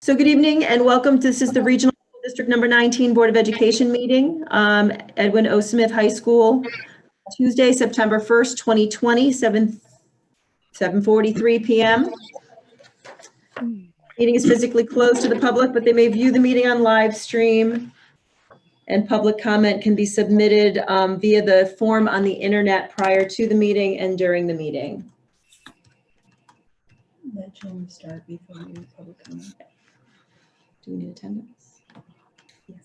So good evening and welcome. This is the Regional District Number 19 Board of Education meeting, Edwin O. Smith High School, Tuesday, September 1st, 2020, 7:43 p.m. Meeting is physically closed to the public, but they may view the meeting on live stream, and public comment can be submitted via the form on the internet prior to the meeting and during the meeting. Let Jim start before you public comment. Do we need attendance? Yes.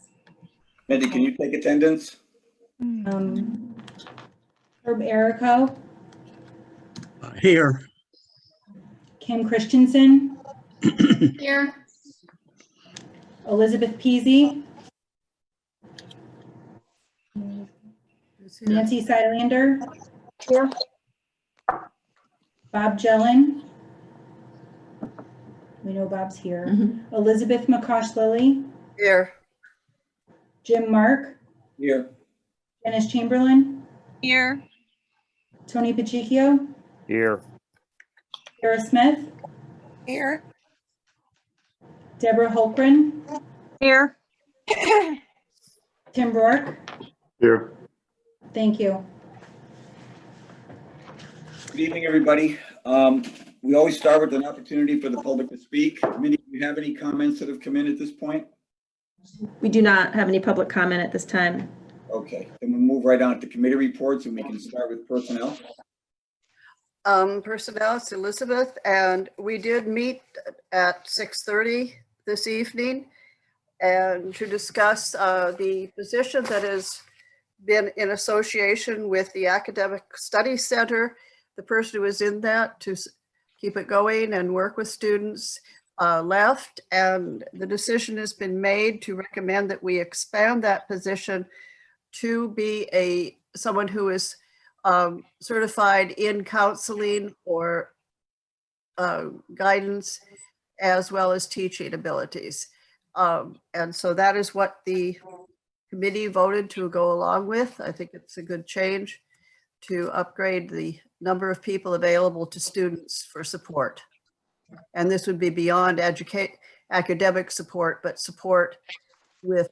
Mindy, can you take attendance? Herb Erico, Here. Kim Christensen, Here. Elizabeth Peasy, Nancy Seilander, Here. Bob Jellin. We know Bob's here. Elizabeth McCosh Lilly, Here. Jim Mark, Here. Dennis Chamberlain, Here. Tony Pacheco, Here. Sarah Smith, Here. Deborah Holgren, Here. Tim Rourke. Here. Thank you. Good evening, everybody. We always start with an opportunity for the public to speak. Mindy, do you have any comments that have come in at this point? We do not have any public comment at this time. Okay, then we'll move right on to committee reports and we can start with personnel. Personnel, it's Elizabeth, and we did meet at 6:30 this evening and to discuss the position that has been in association with the Academic Studies Center. The person who was in that to keep it going and work with students left, and the decision has been made to recommend that we expand that position to be someone who is certified in counseling or guidance as well as teaching abilities. And so that is what the committee voted to go along with. I think it's a good change to upgrade the number of people available to students for support. And this would be beyond academic support, but support with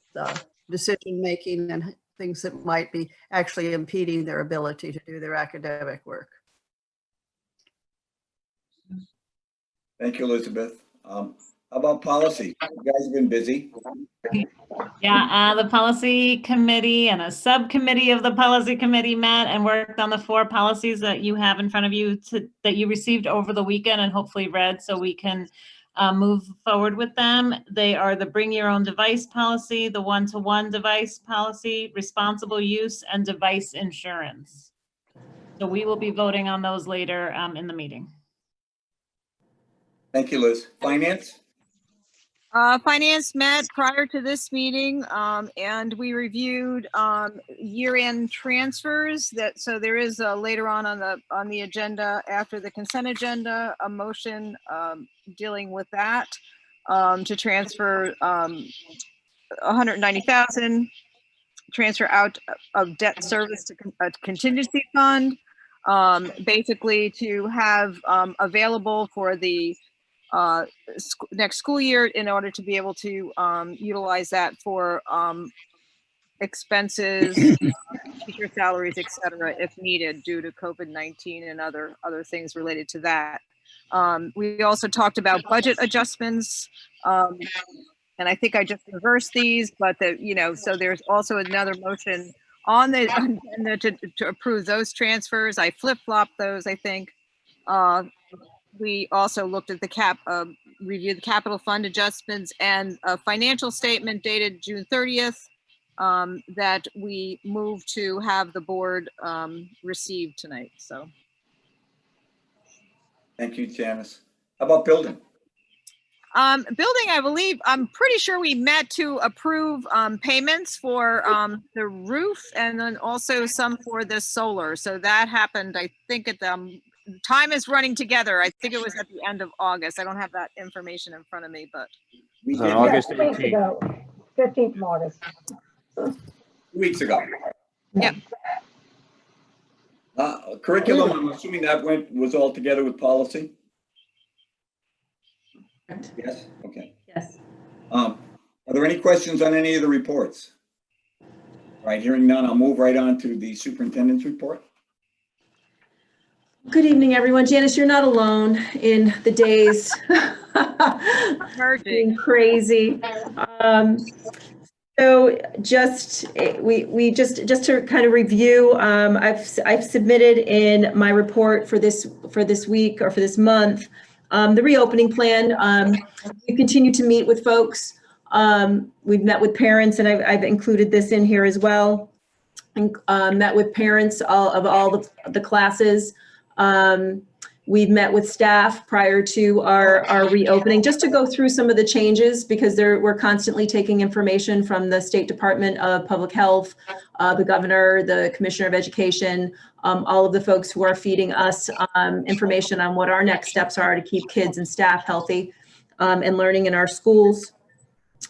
decision-making and things that might be actually impeding their ability to do their academic work. Thank you, Elizabeth. How about policy? You guys have been busy. Yeah, the policy committee and a subcommittee of the policy committee met and worked on the 4 policies that you have in front of you that you received over the weekend and hopefully read so we can move forward with them. They are the bring your own device policy, the one-to-one device policy, responsible use, and device insurance. So we will be voting on those later in the meeting. Thank you, Liz. Finance? Finance met prior to this meeting, and we reviewed year-end transfers. So there is later on the agenda after the consent agenda a motion dealing with that to transfer 190,000, transfer out of debt service to a contingency fund, basically to have available for the next school year in order to be able to utilize that for expenses, teacher salaries, etc., if needed due to COVID-19 and other things related to that. We also talked about budget adjustments, and I think I just reversed these, but so there's also another motion on the agenda to approve those transfers. I flip-flopped those, I think. We also looked at reviewed the capital fund adjustments and a financial statement dated June 30th that we moved to have the board receive tonight. So. Thank you, Janice. How about building? Building, I believe, I'm pretty sure we met to approve payments for the roof and then also some for the solar. So that happened, I think, at the time is running together. I think it was at the end of August. I don't have that information in front of me, but. We On did August 18th. 15th of August. 2 weeks ago. Yep. Curriculum, I'm assuming that was all together with policy? Correct. Yes, okay. Yes. Are there any questions on any of the reports? All right, hearing none, I'll move right on to the superintendent's report. Good evening, everyone. Janice, you're not alone in the days. Merging. Being crazy. So just to kind of review, I've submitted in my report for this week or for this month the reopening plan. We continue to meet with folks. We've met with parents, and I've included this in here as well. And met with parents of all the classes. We've met with staff prior to our reopening, just to go through some of the changes, because we're constantly taking information from the State Department of Public Health, the governor, the Commissioner of Education, all of the folks who are feeding us information on what our next steps are to keep kids and staff healthy and learning in our schools.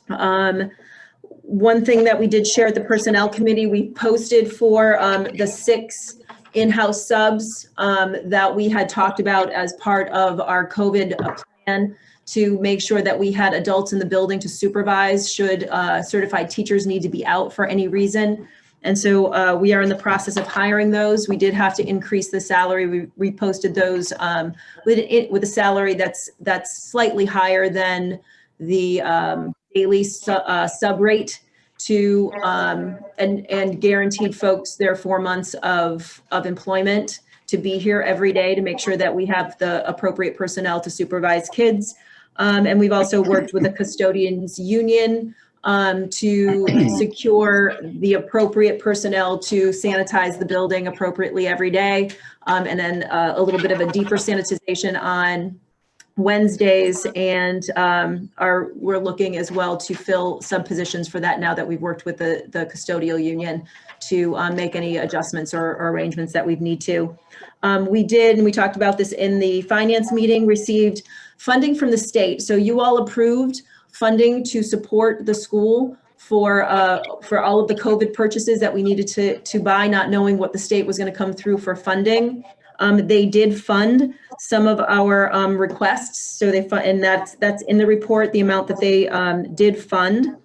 One thing that we did share at the Personnel Committee, we posted for the 6 in-house subs that we had talked about as part of our COVID plan to make sure that we had adults in the building to supervise should certified teachers need to be out for any reason. And so we are in the process of hiring those. We did have to increase the salary. We posted those with a salary that's slightly higher than the daily sub rate to and guaranteed folks their 4 months of employment to be here every day to make sure that we have the appropriate personnel to supervise kids. And we've also worked with the custodians union to secure the appropriate personnel to sanitize the building appropriately every day. And then a little bit of a deeper sanitization on Wednesdays, and we're looking as well to fill some positions for that now that we've worked with the custodial union to make any adjustments or arrangements that we need to. We did, and we talked about this in the finance meeting, received funding from the state. So you all approved funding to support the school for all of the COVID purchases that we needed to buy, not knowing what the state was going to come through for funding. They did fund some of our requests, so they and that's in the report, the amount that they did fund,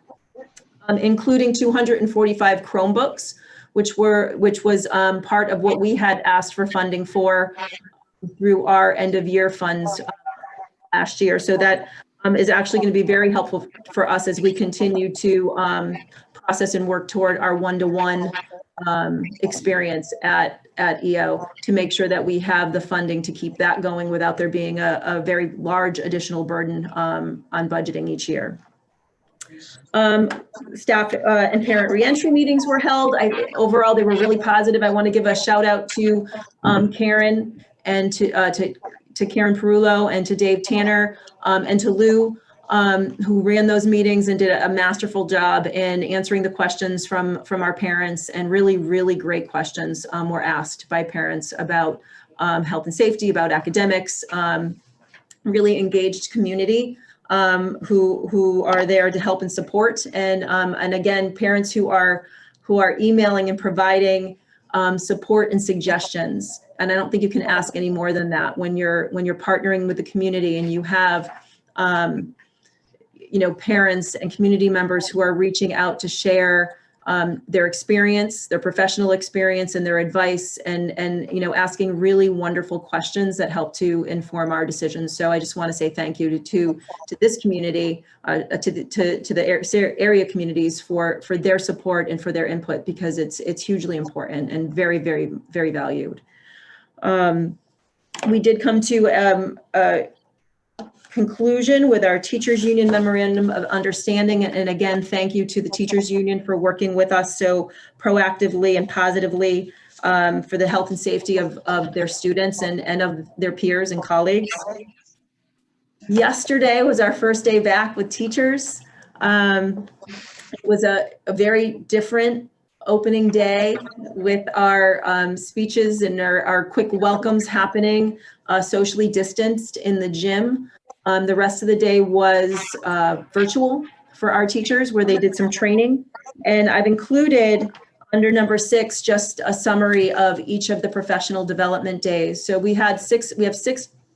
including 245 Chromebooks, which was part of what we had asked for funding for through our end of year funds last year. So that is actually going to be very helpful for us as we continue to process and work toward our one-to-one experience at EO to make sure that we have the funding to keep that going without there being a very large additional burden on budgeting each year. Staff and parent reentry meetings were held. Overall, they were really positive. I want to give a shout out to Karen and to Karen Perullo and to Dave Tanner and to Lou, who ran those meetings and did a masterful job in answering the questions from our parents, and really, really great questions were asked by parents about health and safety, about academics, really engaged community who are there to help and support. And again, parents who are emailing and providing support and suggestions. And I don't think you can ask any more than that when you're partnering with the community and you have parents and community members who are reaching out to share their experience, their professional experience, and their advice, and asking really wonderful questions that help to inform our decisions. So I just want to say thank you to this community, to the area communities for their support and for their input, because it's hugely important and very, very, very valued. We did come to a conclusion with our teachers union memorandum of understanding, and again, thank you to the teachers union for working with us so proactively and positively for the health and safety of their students and of their peers and colleagues. Yesterday was our first day back with teachers. It was a very different opening day with our speeches and our quick welcomes happening socially distanced in the gym. The rest of the day was virtual for our teachers, where they did some training. And I've included under number 6, just a summary of each of the professional development days. So we have six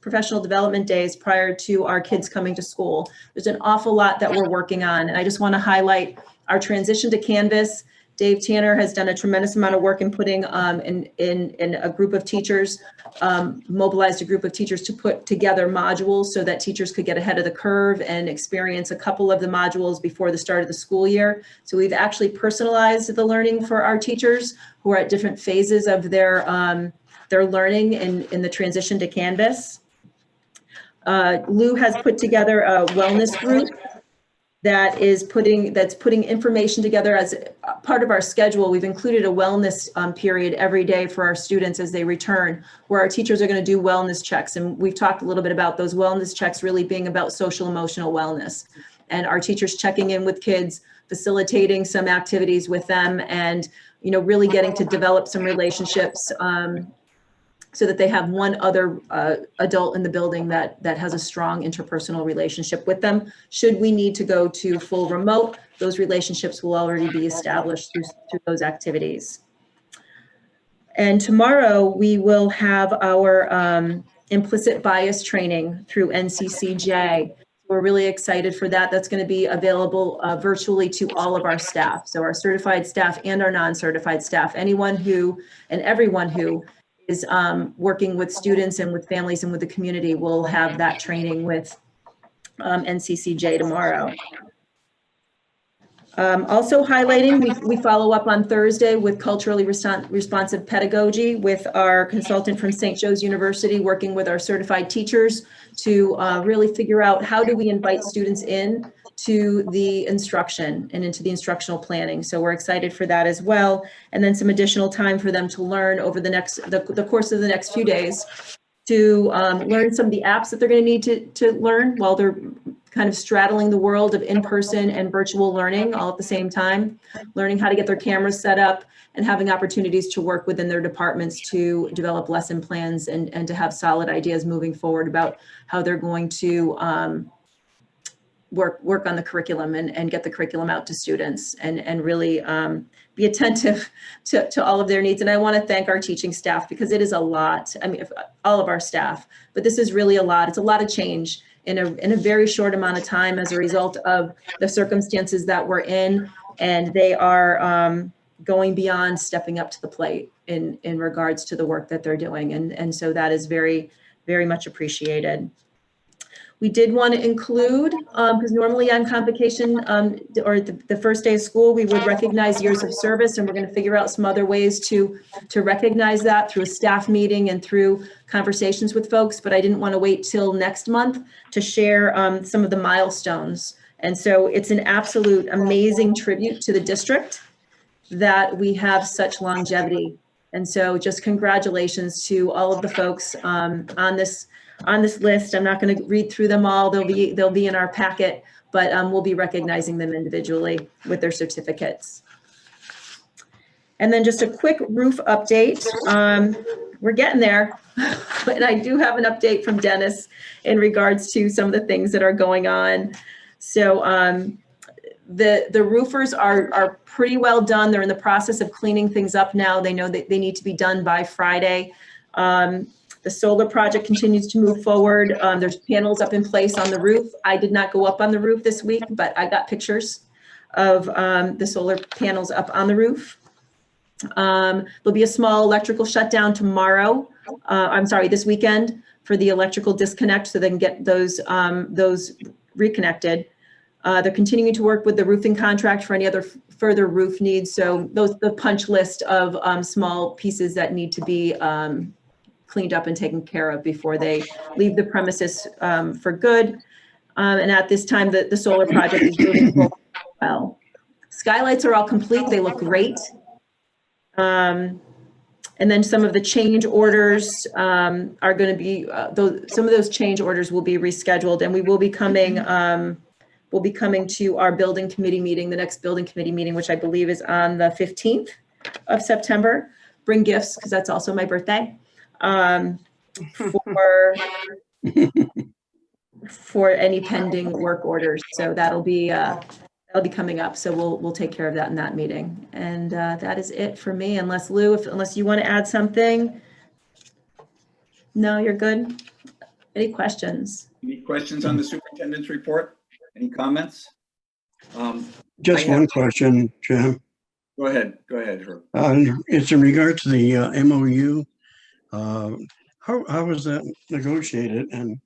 professional development days prior to our kids coming to school. There's an awful lot that we're working on, and I just want to highlight our transition to Canvas. Dave Tanner has done a tremendous amount of work in putting in a group of teachers, mobilized a group of teachers to put together modules so that teachers could get ahead of the curve and experience a couple of the modules before the start of the school year. So we've actually personalized the learning for our teachers who are at different phases of their learning in the transition to Canvas. Lou has put together a wellness group that's putting information together as part of our schedule. We've included a wellness period every day for our students as they return, where our teachers are going to do wellness checks. And we've talked a little bit about those wellness checks really being about social emotional wellness, and our teachers checking in with kids, facilitating some activities with them, and really getting to develop some relationships so that they have one other adult in the building that has a strong interpersonal relationship with them. Should we need to go to full remote, those relationships will already be established through those activities. And tomorrow we will have our implicit bias training through NCCJ. We're really excited for that. That's going to be available virtually to all of our staff. So our certified staff and our non-certified staff, anyone who and everyone who is working with students and with families and with the community will have that training with NCCJ tomorrow. Also highlighting, we follow up on Thursday with culturally responsive pedagogy with our consultant from St. Joe's University, working with our certified teachers to really figure out how do we invite students in to the instruction and into the instructional planning. So we're excited for that as well. And then some additional time for them to learn over the course of the next few days to learn some of the apps that they're going to need to learn while they're kind of straddling the world of in-person and virtual learning all at the same time, learning how to get their cameras set up and having opportunities to work within their departments to develop lesson plans and to have solid ideas moving forward about how they're going to work on the curriculum and get the curriculum out to students and really be attentive to all of their needs. And I want to thank our teaching staff because it is a lot. I mean, all of our staff, but this is really a lot. It's a lot of change in a very short amount of time as a result of the circumstances that we're in. And they are going beyond stepping up to the plate in regards to the work that they're doing. And so that is very, very much appreciated. We did want to include, because normally on convocation or the first day of school, we would recognize years of service, and we're going to figure out some other ways to recognize that through a staff meeting and through conversations with folks. But I didn't want to wait till next month to share some of the milestones. And so it's an absolute amazing tribute to the district that we have such longevity. And so just congratulations to all of the folks on this list. I'm not going to read through them all. They'll be in our packet, but we'll be recognizing them individually with their certificates. And then just a quick roof update. We're getting there, but I do have an update from Dennis in regards to some of the things that are going on. So the roofers are pretty well done. They're in the process of cleaning things up now. They know that they need to be done by Friday. The solar project continues to move forward. There's panels up in place on the roof. I did not go up on the roof this week, but I got pictures of the solar panels up on the roof. There'll be a small electrical shutdown tomorrow. This weekend for the electrical disconnect so they can get those reconnected. They're continuing to work with the roofing contract for any other further roof needs. So the punch list of small pieces that need to be cleaned up and taken care of before they leave the premises for good. And at this time, the solar project is moving forward well. Skylights are all complete. They look great. And then some of the change orders are going to be, some of those change orders will be rescheduled, and we will be coming, to our building committee meeting, the next building committee meeting, which I believe is on the 15th of September. Bring gifts, because that's also my birthday. For any pending work orders. So that'll be coming up. So we'll take care of that in that meeting. And that is it for me, unless Lou, unless you want to add something. No, you're good. Any questions? Any questions on the superintendent's report? Any comments? Just I have- one question, Jim. Go ahead, Herb. It's in regard to the MOU. How was that negotiated? And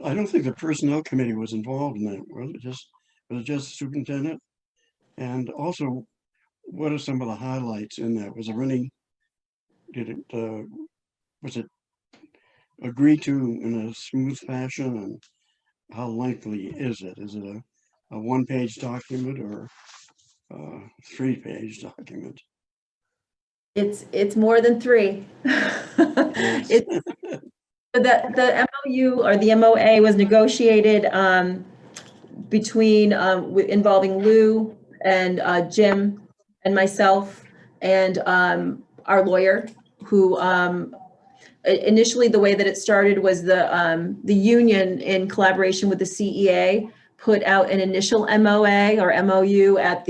I don't think the personnel committee was involved in that. Was it just the superintendent? And also, what are some of the highlights in that? Was it agreed to in a smooth fashion? And how lengthy is it? Is it a one-page document or a three-page document? It's more than 3. It's the MOU or the MOA was negotiated between involving Lou and Jim and myself and our lawyer, who initially the way that it started was the union, in collaboration with the CEA, put out an initial MOA or MOU at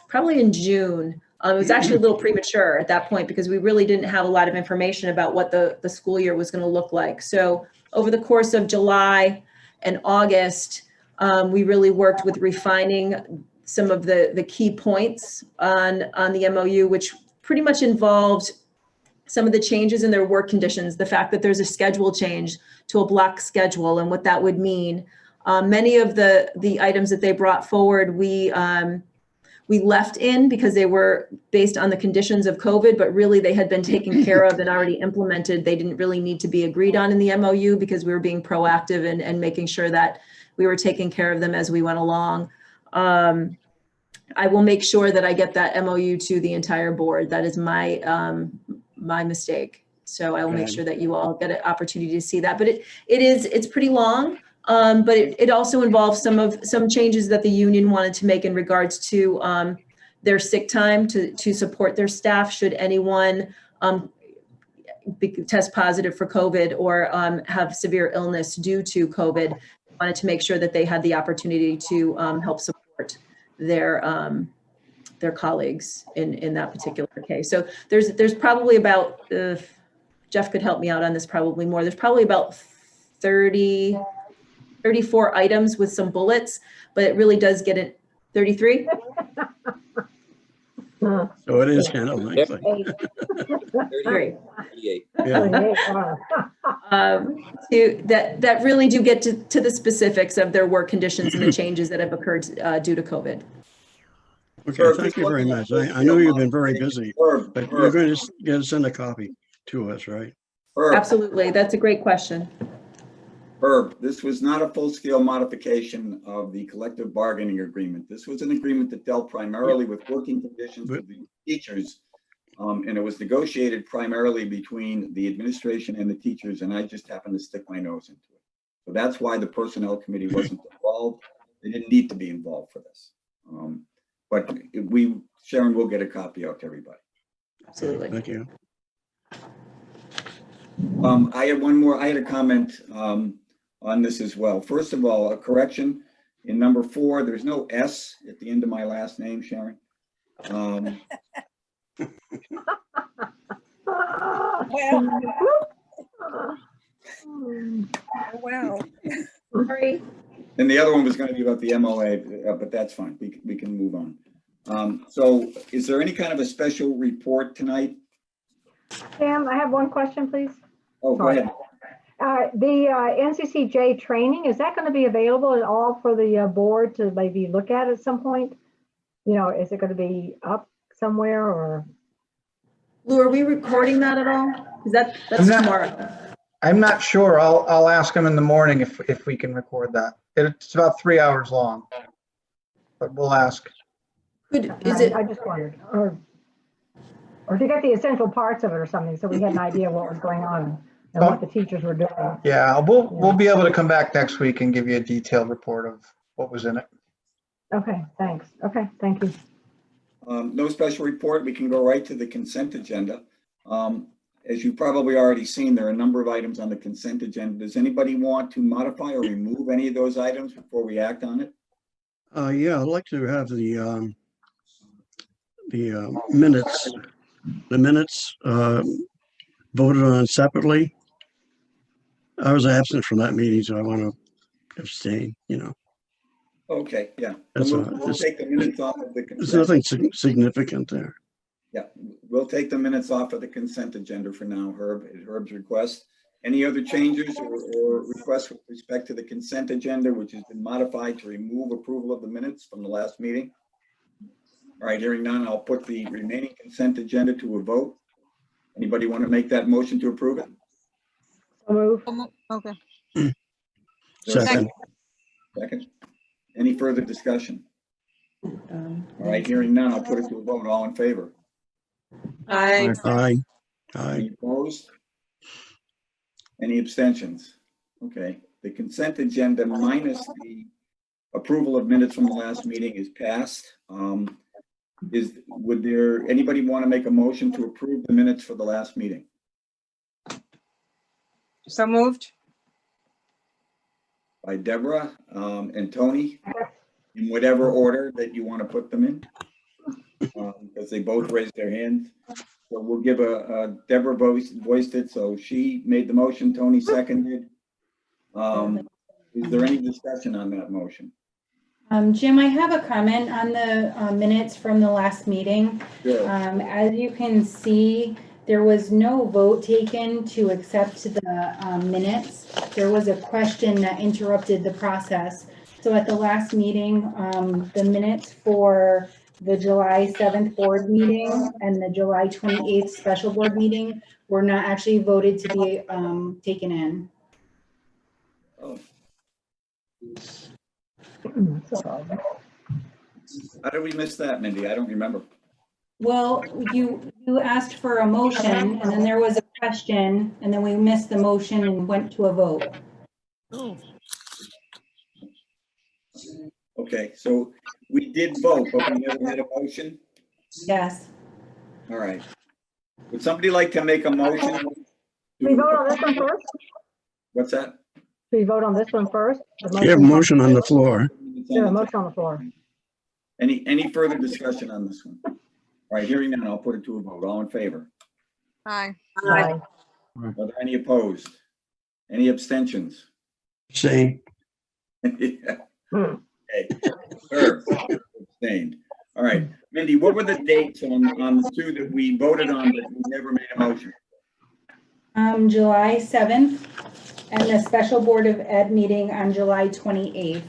probably in June. It was actually a little premature at that point because we really didn't have a lot of information about what the school year was going to look like. So over the course of July and August, we really worked with refining some of the key points on the MOU, which pretty much involved some of the changes in their work conditions, the fact that there's a schedule change to a block schedule and what that would mean. Many of the items that they brought forward, we left in because they were based on the conditions of COVID, but really they had been taken care of and already implemented. They didn't really need to be agreed on in the MOU because we were being proactive and making sure that we were taking care of them as we went along. I will make sure that I get that MOU to the entire board. That is my mistake. So I will make sure that you all get an opportunity to see that. But it's pretty long. But it also involves some changes that the union wanted to make in regards to their sick time to support their staff should anyone test positive for COVID or have severe illness due to COVID. Wanted to make sure that they had the opportunity to help support their colleagues in that particular case. So there's probably about, Jeff could help me out on this probably more, there's probably about 34 items with some bullets, but it really does get it, 33? So it is kind of lengthy. 3. Yeah. That really do get to the specifics of their work conditions and the changes that have occurred due to COVID. Okay, thank you very much. I know you've been very busy, but you're going to send a copy to us, right? Herb, Absolutely, that's a great question. Herb, this was not a full-scale modification of the collective bargaining agreement. This was an agreement that dealt primarily with working conditions of the teachers. And it was negotiated primarily between the administration and the teachers, and I just happened to stick my nose into it. So that's why the personnel committee wasn't involved. They didn't need to be involved for this. But Sharon will get a copy out to everybody. Absolutely. Thank you. I had a comment on this as well. First of all, a correction in number 4, there's no S at the end of my last name, Sharon. Wow. Sorry. And the other one was going to be about the MOA, but that's fine. We can move on. So is there any kind of a special report tonight? Sam, I have one question, please. Oh, go ahead. The NCCJ training, is that going to be available at all for the board to maybe look at some point? You know, is it going to be up somewhere or? Lou, are we recording that at all? Is that's I'm not- tomorrow? I'm not sure. I'll ask him in the morning if we can record that. It's about 3 hours long, but we'll ask. Is it? I just wondered, or to get the essential parts of it or something, so we had an idea what was going on and what the teachers were doing. Yeah, we'll be able to come back next week and give you a detailed report of what was in it. Okay, thanks. Okay, thank you. No special report. We can go right to the consent agenda. As you've probably already seen, there are a number of items on the consent agenda. Does anybody want to modify or remove any of those items before we act on it? Yeah, I'd like to have the minutes voted on separately. I was absent from that meeting, so I want to abstain, Okay, yeah. That's We'll all. we'll take the minutes off of the There's consent. nothing significant there. Yeah, we'll take the minutes off of the consent agenda for now, Herb, at Herb's request. Any other changes or requests with respect to the consent agenda, which has been modified to remove approval of the minutes from the last meeting? All right, hearing none, I'll put the remaining consent agenda to a vote. Anybody want to make that motion to approve it? So moved. Okay. Second, Second. Any further discussion? All right, hearing none, I'll put it to a vote. All in favor? Aye. aye. Any opposed? Any abstentions? Okay, the consent agenda minus the approval of minutes from the last meeting is passed. Would there, anybody want to make a motion to approve the minutes for the last meeting? So moved. By Deborah and Tony, in whatever order that you want to put them in, because they both raised their hands. So we'll give Deborah voiced it, so she made the motion, Tony seconded. Is there any discussion on that motion? Jim, I have a comment on the minutes from the last meeting. Sure. As you can see, there was no vote taken to accept the minutes. There was a question that interrupted the process. So at the last meeting, the minutes for the July 7th board meeting and the July 28th special board meeting were not actually voted to be taken in. Oh, how did we miss that, Mindy? I don't remember. Well, you asked for a motion and then there was a question and then we missed the motion and went to a vote. Okay, so we did vote, but we never made a motion. Yes. All right. Would somebody like to make a motion? We vote on this one first? What's that? We vote on this one first? You have a motion on the floor. Yeah, a motion on the floor. Any further discussion on this one? All right, hearing none, I'll put it to a vote. All in favor? Aye. Aye. Are there any opposed? Any abstentions? Same. Yeah. Okay. Herb, abstained. All right, Mindy, what were the dates on the two that we voted on but we never made a motion? July 7th and the special Board of Ed meeting on July 28th.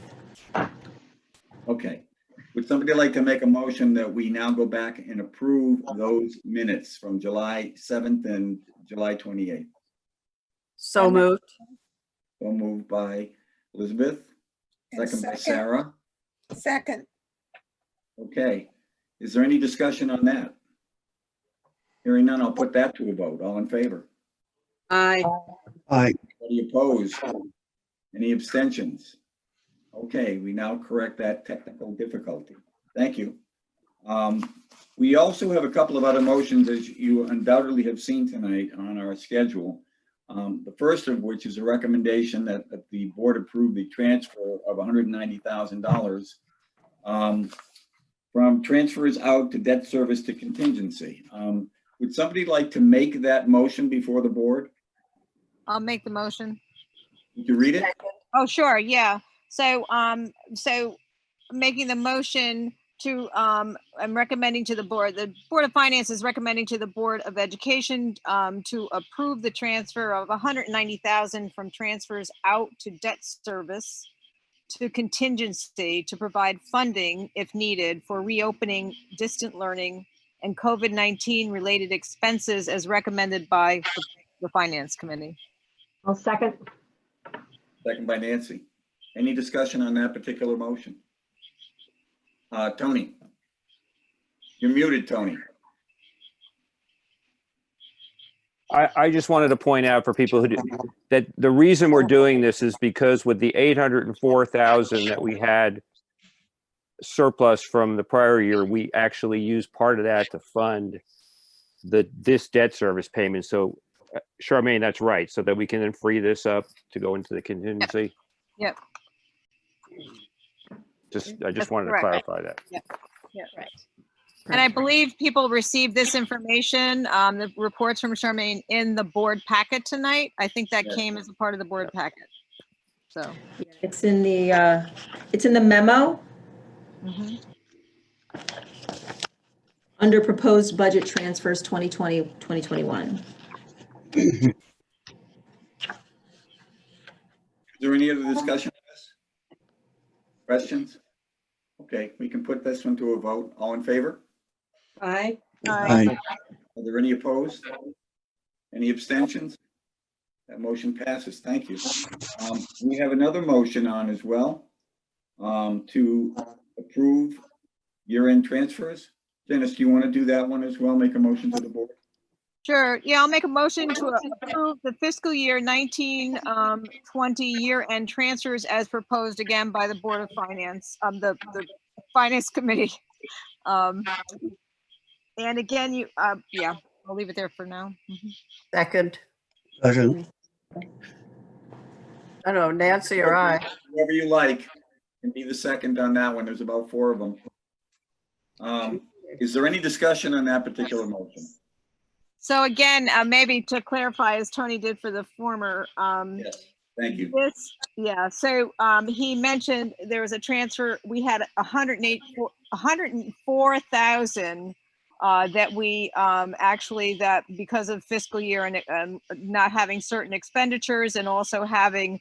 Okay. Would somebody like to make a motion that we now go back and approve those minutes from July 7th and July 28th? So moved. So moved by Elizabeth, second by Sarah. Second. Okay. Is there any discussion on that? Hearing none, I'll put that to a vote. All in favor? Aye. Aye. Any opposed? Any abstentions? Okay, we now correct that technical difficulty. Thank you. We also have a couple of other motions, as you undoubtedly have seen tonight on our schedule. The first of which is a recommendation that the board approve the transfer of $190,000 from transfers out to debt service to contingency. Would somebody like to make that motion before the board? I'll make the motion. Did you read it? Oh, sure, yeah. So, so making the motion to, I'm recommending to the Board of Finance is recommending to the Board of Education to approve the transfer of $190,000 from transfers out to debt service to contingency to provide funding if needed for reopening distant learning and COVID-19 related expenses as recommended by the Finance Committee. I'll second. Second by Nancy. Any discussion on that particular motion? Tony? You're muted, Tony. I just wanted to point out for people that the reason we're doing this is because with the 804,000 that we had surplus from the prior year, we actually used part of that to fund this debt service payment. So Charmaine, that's right. So that we can then free this up to go into the contingency. Yep. I just That's wanted to correct. clarify that. Yeah, right. And I believe people received this information, the reports from Charmaine in the board packet tonight. I think that Yes. came as a part of the board packet. So. It's in the memo Mhm. under proposed budget transfers 2020, 2021. Is there any other discussion on this? Questions? Okay, we can put this one to a vote. All in favor? Aye. Aye. Are there any opposed? Any abstentions? That motion passes. Thank you. We have another motion on as well, to approve year-end transfers. Dennis, do you want to do that one as well? Make a motion to the board? Sure. Yeah, I'll make a motion to approve the fiscal year 19-20 year-end transfers as proposed again by the Board of Finance, the Finance Committee. And again, yeah, I'll leave it there for now. Mhm. Second. Second. I don't know, Nancy or I. Whoever you like can be the second on that one. There's about 4 of them. Is there any discussion on that particular motion? So again, maybe to clarify, as Tony did for the former, Yes, thank you. so he mentioned there was a transfer, we had 104,000 that we actually, that because of fiscal year and not having certain expenditures and also having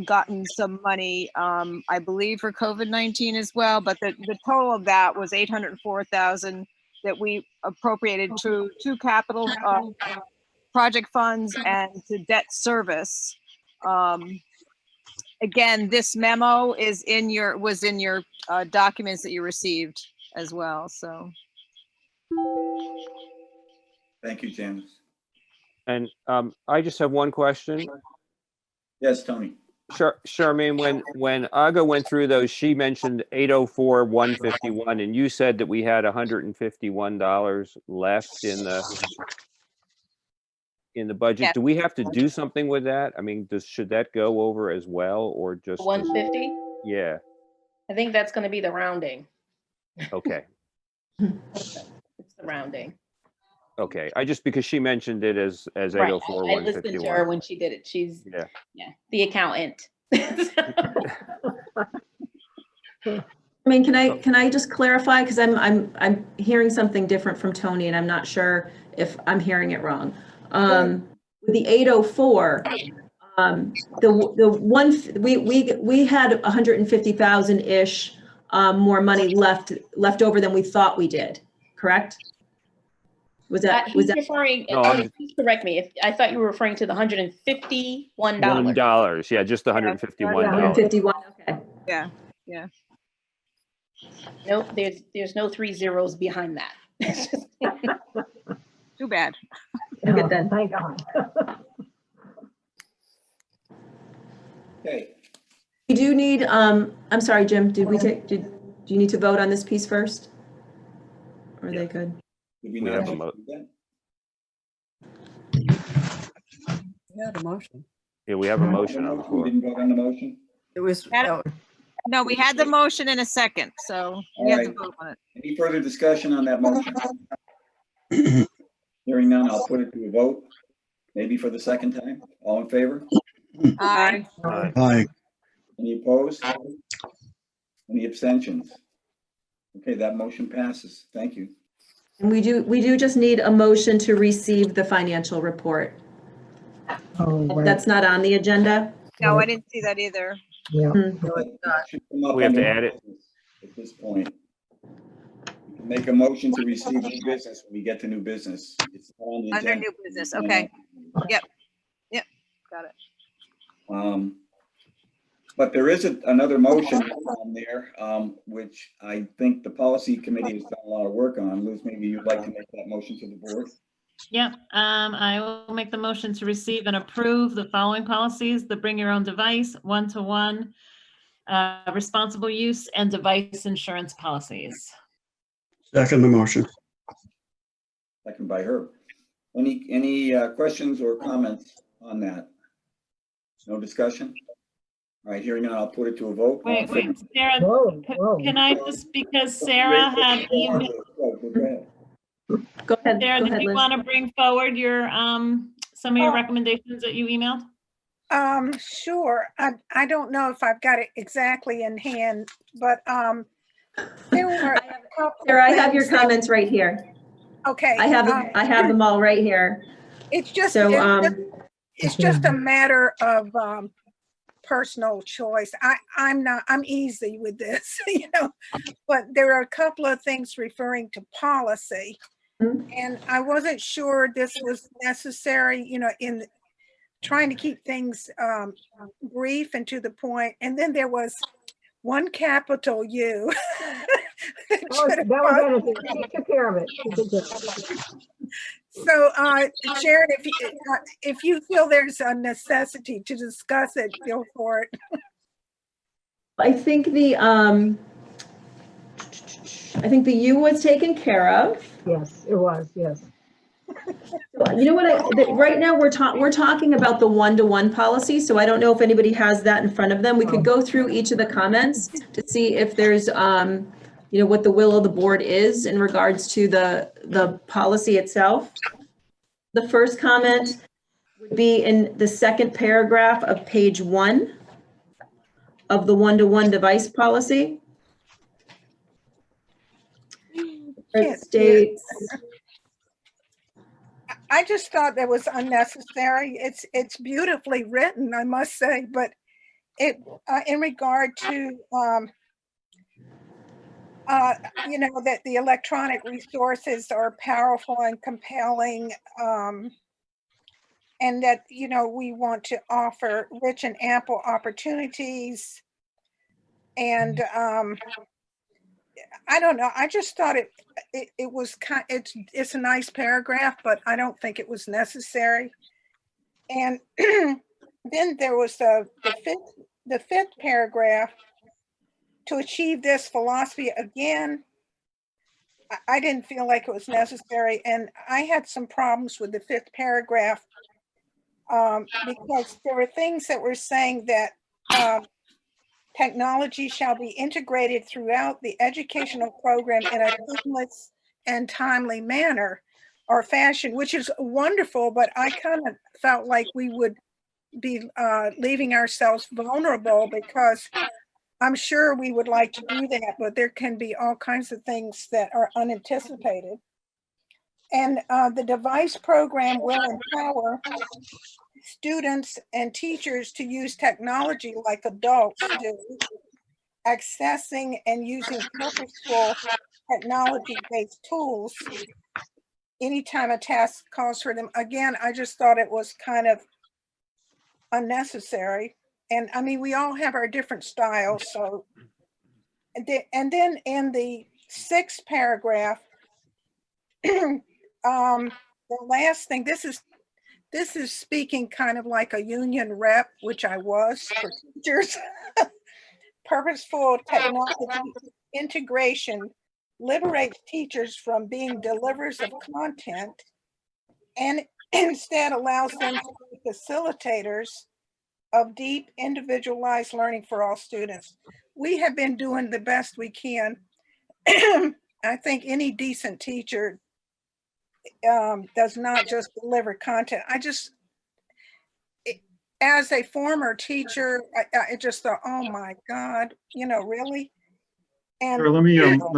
gotten some money, I believe for COVID-19 as well, but the total of that was 804,000 that we appropriated to capital project funds and to debt service. Again, this memo was in your documents that you received as well, so. Thank you, Janice. And I just have one question. Yes, Tony. Charmaine, when Aga went through those, she mentioned 804, 151, and you said that we had $151 left in the budget. Yes. Do we have to do something with that? I mean, should that go over as well, or just? 150? Yeah, I think that's gonna be the rounding. okay, It's the rounding. okay. Because she mentioned it as Right. 804, I listened to her 151. when she did it. She's, Yeah. the accountant. I mean, can I just clarify? Because I'm hearing something different from Tony and I'm not sure if I'm hearing it wrong. With the 804, we had 150,000-ish more money left over than we thought we did, correct? Was that? He's referring, No, I'm- please correct me, I thought you were referring to the $151. $1, yeah, just the $151. 151, okay. Yeah. Nope, there's no 3 zeros behind that. Too bad. Okay, then. Thank God. Okay, We do need, I'm sorry, Jim, do you need to vote on this piece first? Or are they good? did we We not have a just mo- do that? Yeah, the motion. Yeah, we have a motion on the We floor. didn't vote on the motion? It was, No, we had the motion in a second, so we have to Alright. vote on it. Any further discussion on that motion? Hearing none, I'll put it to a vote, maybe for the second time. All in favor? Aye. Aye. Aye. Any opposed? Any abstentions? Okay, that motion passes. Thank you. And we do just need a motion to receive the financial report. Oh, right. That's not on the agenda. No, I didn't see that either. Yeah. That should come up We have to under add it. At this point. We can make a motion to receive new business when we get to new business. It's not on the Under agenda. new business, okay. Got it. But there is another motion on there, which I think the policy committee has done a lot of work on. Liz, maybe you'd like to make that motion to the board? Yep, I will make the motion to receive and approve the following policies: the bring your own device, one-to-one, responsible use, and device insurance policies. Second the motion. Second by Herb. Any questions or comments on that? No discussion? All right, hearing none, I'll put it to a vote. All in Wait, favor? Sarah, Whoa, whoa. can I just, because Sarah had emailed, Go ahead. Go ahead, Sarah, go did ahead, you Liz. want to bring forward your, some of your recommendations that you emailed? Sure. I don't know if I've got it exactly in hand, but there were a couple Sarah, I have your things that- comments right here. Okay. I have them all right here. It's just, So, it's just a matter of personal choice. I'm easy with this, you know, but there are a couple of things referring to policy. Mhm. And I wasn't sure this was necessary, you know, in trying to keep things brief and to the point. And then there was one capital U. that Oh, should that have was gone- Edison. She took care of it. She took care of it. So Sharon, if you feel there's a necessity to discuss it, go for it. I think the U was taken care of. Yes, it was, yes. You know what, right now, we're talking about the one-to-one policy, so I don't know if anybody has that in front of them. We could go through each of the comments to see if there's, you know, what the will of the board is in regards to the policy itself. The first comment would be in the second paragraph of page 1 of the one-to-one device policy. It states, I just thought that was unnecessary. It's beautifully written, I must say, but it in regard to you know, that the electronic resources are powerful and compelling, and that, you know, we want to offer rich and ample opportunities. And I don't know. I just thought it was it's a nice paragraph, but I don't think it was necessary. And then there was the fifth paragraph. To achieve this philosophy, again, I didn't feel like it was necessary, and I had some problems with the fifth paragraph because there were things that were saying that technology shall be integrated throughout the educational program in a seamless and timely manner or fashion, which is wonderful, but I kind of felt like we would be leaving ourselves vulnerable, because I'm sure we would like to do that, but there can be all kinds of things that are unanticipated. And the device program will empower students and teachers to use technology like adults do, accessing and using purposeful technology-based tools anytime a task calls for them. Again, I just thought it was kind of unnecessary. And I mean, we all have our different styles. So, and then in the sixth paragraph, the last thing, this is speaking kind of like a union rep, which I was for teachers. Purposeful technology integration liberates teachers from being delivers of content and instead allows them to be facilitators of deep individualized learning for all students. We have been doing the best we can. I think any decent teacher does not just deliver content. As a former teacher, I just thought, oh my God, you know, really? And Sure, let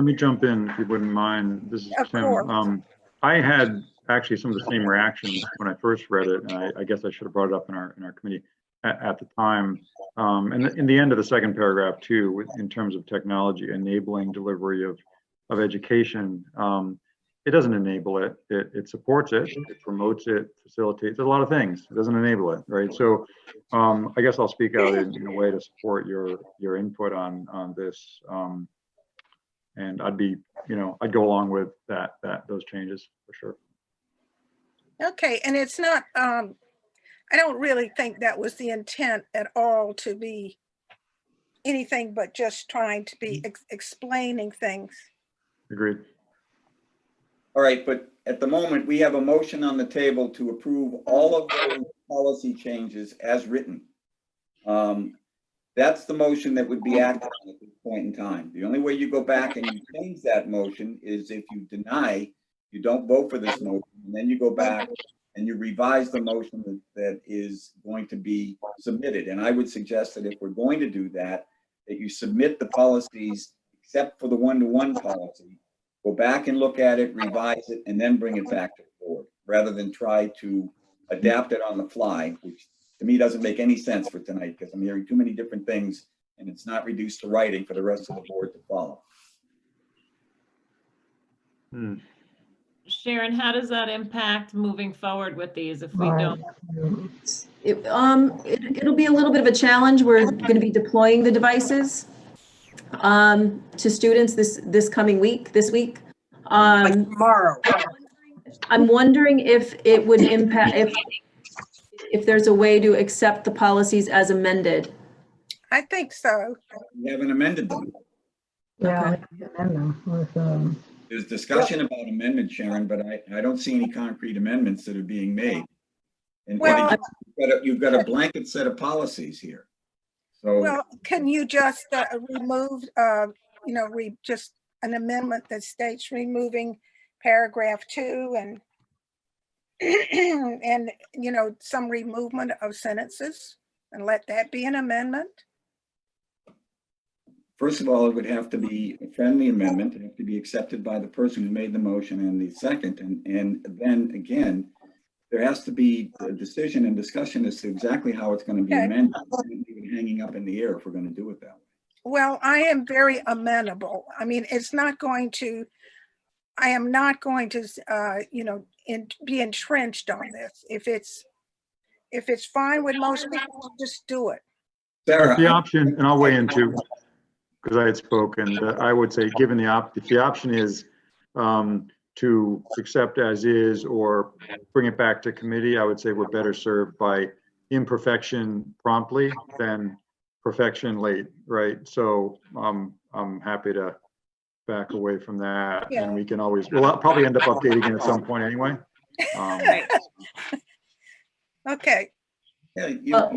me jump in if you wouldn't mind. This is Of Tim. course. I had actually some of the same reactions when I first read it, and I guess I should have brought it up in our committee at the time. And in the end of the second paragraph too, in terms of technology enabling delivery of education, it doesn't enable it. It supports it. It promotes it, facilitates a lot of things. It doesn't enable it, right? So I guess I'll speak out in a way to support your input on this. And I'd be, you know, I'd go along with those changes for sure. okay, and it's not, I don't really think that was the intent at all, to be anything but just trying to be explaining things. Agreed. All right, but at the moment, we have a motion on the table to approve all of those policy changes as written. Then That's the motion that would be acted on at this point in time. The only way you go back and you change that motion is if you deny, you don't vote for this motion, and then you go back and you revise the motion that is going to be submitted. And I would suggest that if we're going to do that, that you submit the policies except for the one-to-one policy, go back and look at it, revise it, and then bring it back to the board, rather than try to adapt it on the fly, which to me doesn't make any sense for tonight, because I'm hearing too many different things and it's not reduced to writing for the rest of the board to follow. Sharon, how does that impact moving forward with these if we don't? It'll be a little bit of a challenge. We're going to be deploying the devices to students this coming week, this week. Tomorrow. I'm wondering if it would impact, if there's a way to accept the policies as amended. I think so. We haven't amended them. Yeah. There's discussion about amendment, Sharon, but I don't see any concrete amendments that are being made. And Well- you've got a blanket set of policies here. So Well, can you just remove, just an amendment that states removing paragraph 2 and, and, some removement of sentences and let that be an amendment? first of all, it would have to be a friendly amendment. It have to be accepted by the person who made the motion and the second. And then again, there has to be a decision and discussion as to exactly how it's going to be Okay. amended. It's not even hanging up in the air if we're going to do it that way. Well, I am very amenable. I mean, I am not going to, be entrenched on this. If it's fine with most people, just do it. Sarah, The option, and I'll weigh in too, because I had spoken, that I would say, given if the option is to accept as is or bring it back to committee, I would say we're better served by imperfection promptly than perfection late, right? So I'm happy to back away from that, Yeah. and we can always, we'll probably end up updating it at some point anyway. Okay, yeah,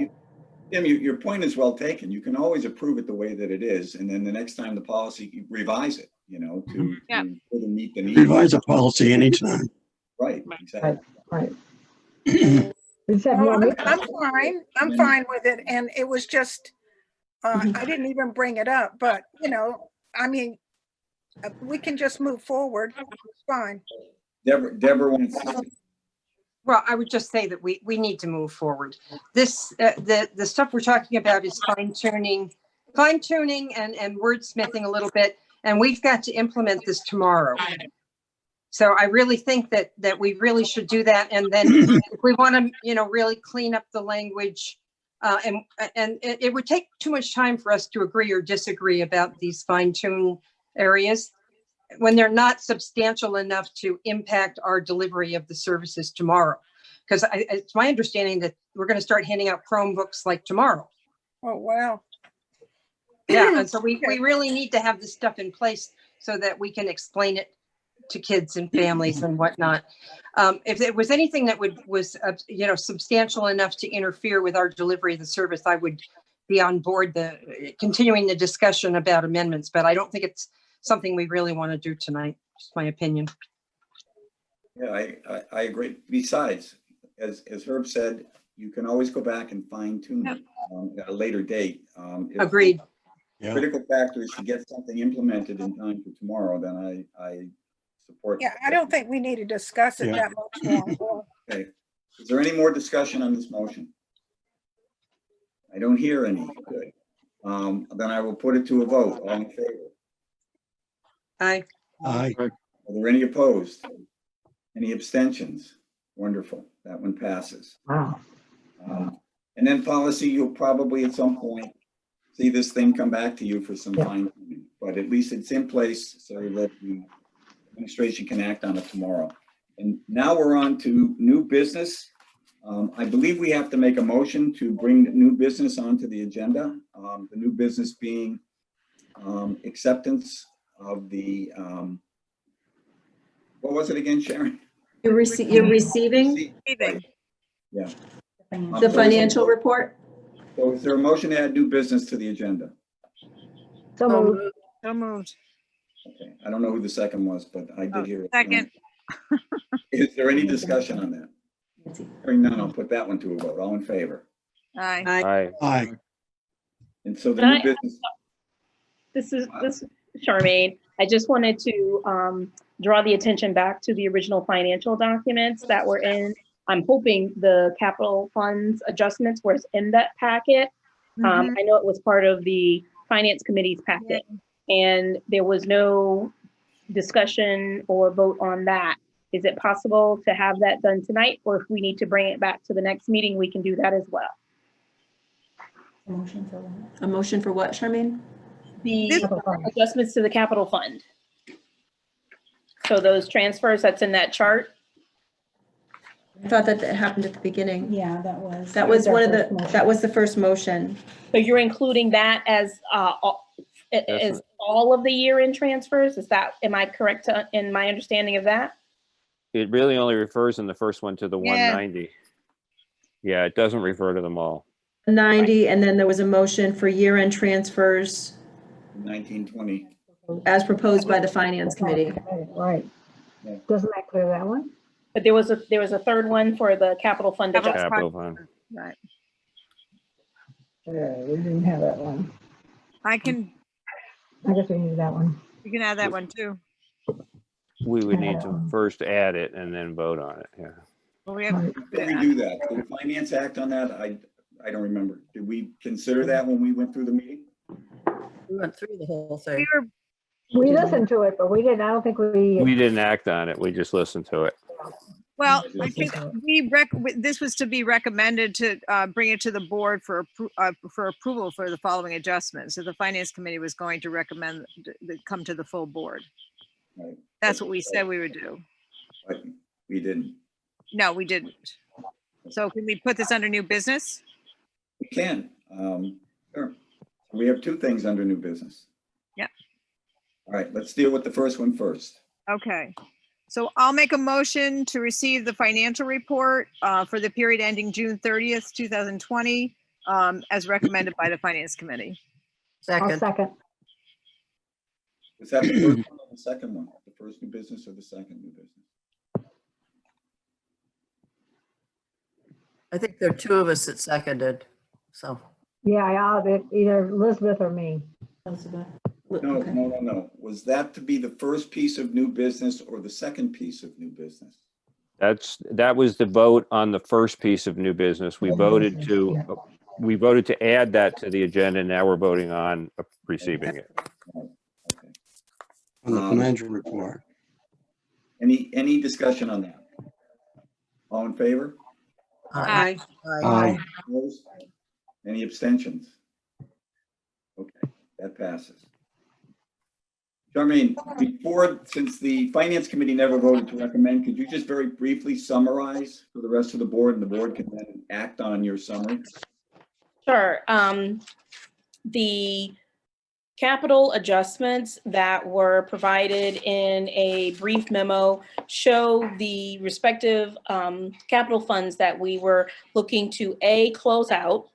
Tim, your point is well taken. You can always approve it the way that it is, and then the next time the policy, you revise it, to Yeah. further meet the needs. Revise a policy anytime. Right, exactly. Right. You said well, more. I'm fine with it. And it was just, I didn't even bring it up, but, we can just move forward. It's fine. Deborah wants to. Well, I would just say that we need to move forward. This, the stuff we're talking about is fine tuning and wordsmithing a little bit, and we've got to implement this tomorrow. So I really think that we really should do that. And then if we want to, really clean up the language, and it would take too much time for us to agree or disagree about these fine-tune areas when they're not substantial enough to impact our delivery of the services tomorrow. Because it's my understanding that we're going to start handing out Chromebooks like tomorrow. Oh, wow. Yeah, and so we really need to have this stuff in place so that we can explain it to kids and families and whatnot. If there was anything that was substantial enough to interfere with our delivery of the service, I would be on board continuing the discussion about amendments, but I don't think it's something we really want to do tonight. Just my opinion. Yeah, I agree. Besides, as Herb said, you can always go back and fine tune it at a later date. If Agreed. the critical factor is to get something implemented in time for tomorrow, then I support. Yeah, I don't think we need to discuss it that much more. Okay. Is there any more discussion on this motion? I don't hear any. Good. Then I will put it to a vote. All in favor? Aye. Aye. Are there any opposed? Any abstentions? Wonderful. That one passes. Wow. And then policy, you'll probably at some point see this thing come back to you for some fine tuning, but at least it's in place so that the administration can act on it tomorrow. And now we're on to new business. I believe we have to make a motion to bring new business onto the agenda. The new business being acceptance of the, what was it again, Sharon? You're receiving Yeah. the financial report? So is there a motion to add new business to the agenda? So moved. So moved. Okay, I don't know who the second was, but I did hear it. Second. Is there any discussion on that? Hearing none, I'll put that one to a vote. All in favor? Aye. Aye. Aye. And so the Can new I- business, This is Charmaine. I just wanted to draw the attention back to the original financial documents that were in. I'm hoping the capital funds adjustments was in that packet. I know it was part of the finance committee's packet, and there was no discussion or vote on that. Is it possible to have that done tonight, or if we need to bring it back to the next meeting, we can do that as well? Motion for what? A motion for what, Charmaine? The adjustments to the capital fund. So those transfers that's in that chart. I thought that happened at the beginning. Yeah, that was. That was our one of first the, motion. that was the first motion. So you're including that as all of the year-end transfers? Is that, am I correct in my understanding of that? It really only refers in the first one to the Yeah. 190. Yeah, it doesn't refer to them all. 90, and then there was a motion for year-end transfers 1920. as proposed by the finance committee. Right. Yeah. Doesn't that clear that one? But there was a third one for the capital fund Capital adjustment. Capital fund. Right. Yeah, we didn't have that one. I can, I guess we need that one. you can add that one too. We would need to first add it and then vote on it, yeah. Well, we have, Right. Did we do that? Did the finance act on that? I don't remember. Did we consider that when we went through the meeting? We went through the whole thing. we were, We listened to it, but we didn't, I don't think we. We didn't act on it, we just listened to it. well, I think this was to be recommended to bring it to the board for approval for the following adjustments. So the finance committee was going to recommend that come to the full board. Right. That's what we said we would do. But we didn't. No, we didn't. So can we put this under new business? We can. Sure. We have two things under new business. Yeah. All right, let's deal with the first one first. Okay. So I'll make a motion to receive the financial report for the period ending June 30th, 2020, as recommended by the finance committee. I'll Second, second. Was that the first one or the second one? The first new business or the second new business? I think there are two of us that seconded, so. Yeah, either Elizabeth or me. Elizabeth. No, Okay. no. Was that to be the first piece of new business or the second piece of new business? That was the vote on the first piece of new business. We voted to add that to the agenda. Now we're voting on receiving it. Okay. On the financial report. Any discussion on that? All in favor? Aye. Aye. Opposed? Any abstentions? Okay, that passes. Charmaine, since the finance committee never voted to recommend, could you just very briefly summarize for the rest of the board, and the board can then act on your summary? Sure. The capital adjustments that were provided in a brief memo show the respective capital funds that we were looking to close out.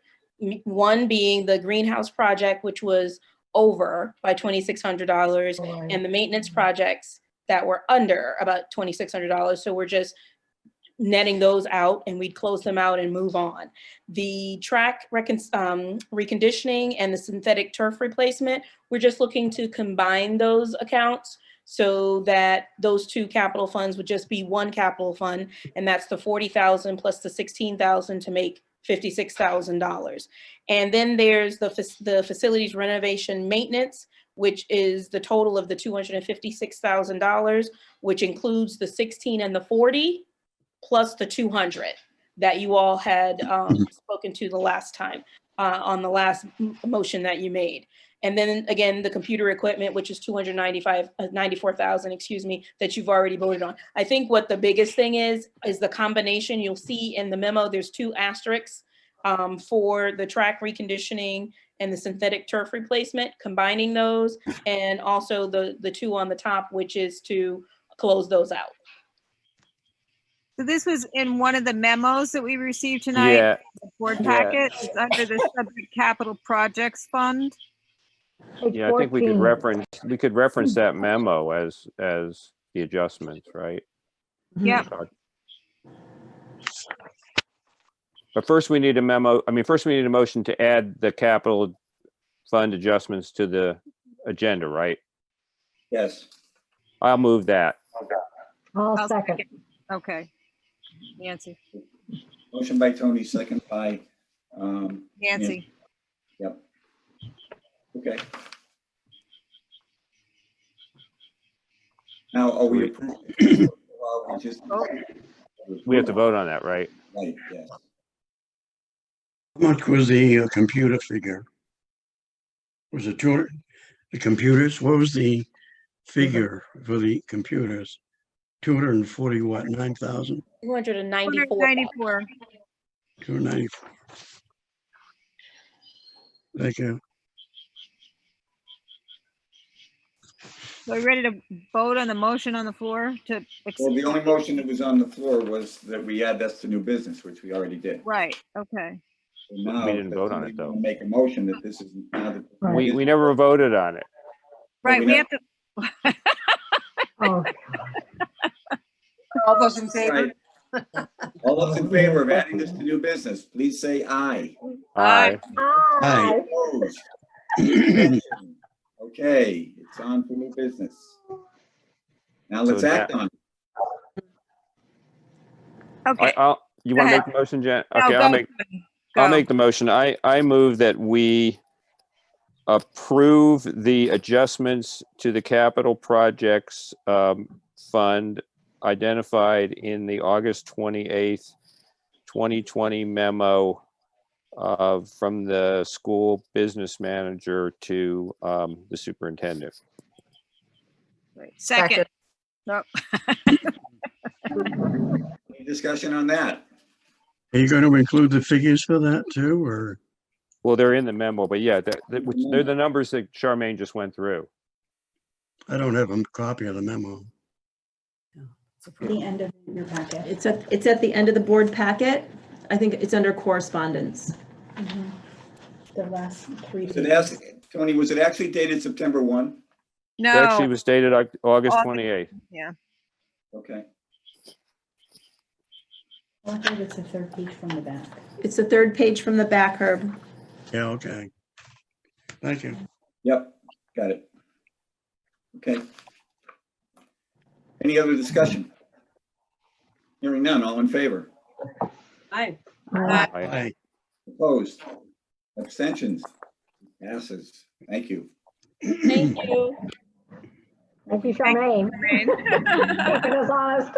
One being the greenhouse project, which was over by $2,600, and the maintenance projects that were under about $2,600. So we're just netting those out, and we'd close them out and move on. The track reconditioning and the synthetic turf replacement, we're just looking to combine those accounts so that those two capital funds would just be one capital fund, and that's the $40,000 plus the $16,000 to make $56,000. And then there's the facilities renovation maintenance, which is the total of the $256,000, which includes the 16 and the 40 plus the 200 that you all had spoken to the last time on the last motion that you made. And then again, the computer equipment, which is $94,000, excuse me, that you've already voted on. I think what the biggest thing is the combination. You'll see in the memo, there's two asterisks for the track reconditioning and the synthetic turf replacement, combining those, and also the two on the top, which is to close those out. So this was in one of the memos that we received tonight. Yeah, The board Yeah. packet. It's under the subject capital projects fund. Page yeah, I think we could 14. reference that memo as the adjustments, right? Yep. But first we need a memo, first we need a motion to add the capital fund adjustments to the agenda, right? Yes. I'll move that. I'll I'll second. Okay. Nancy, Motion by Tony, second by, Nancy. Yep. Okay. Now, are we approving? Or are we just? We have to vote on that, right? Right, yes. How much was the computer figure? Was it 200, the computers? What was the figure for the computers? 240 what, 9,000? 294. 194. 294. Thank you. So are we ready to vote on the motion on the floor to Well, the only motion that was on the floor was that we add this to new business, which we already did. Right, okay. So now, We didn't vote on somebody it, though. wanna Make a motion that this is now that. Right. We never voted on it. Right, we we have- have to, Oh, All those in favor? Right. All those in favor of adding this to new business, please say aye. Aye. aye. Opposed? Okay, it's on for new business. Now let's So act on it. okay. You want to ahead. make the motion, Jen? No, Okay, go, I'll make go. the motion. I move that we approve the adjustments to the capital projects fund identified in the August 28th, 2020 memo from the school business manager to the superintendent. Right. Second. No, Any discussion on that? Are you going to include the figures for that too, or? Well, they're in the memo, but yeah, they're the numbers that Charmaine just went through. I don't have a copy of the memo. The end of your packet. It's at the end of the board packet. I think it's under correspondence. The last three. Was it asked, Tony, was it actually dated September 1? It actually no, was dated August August. 28th. yeah. Okay. I think it's the third page from the back. It's the third page from the back, Herb. Yeah, okay. Thank you. Yep, got it. Okay. Any other discussion? Hearing none, all in favor? Aye. Aye. Opposed? Abstentions? Passes. Thank you. Thank you. Thank you, Charmaine. Right. Keeping us honest.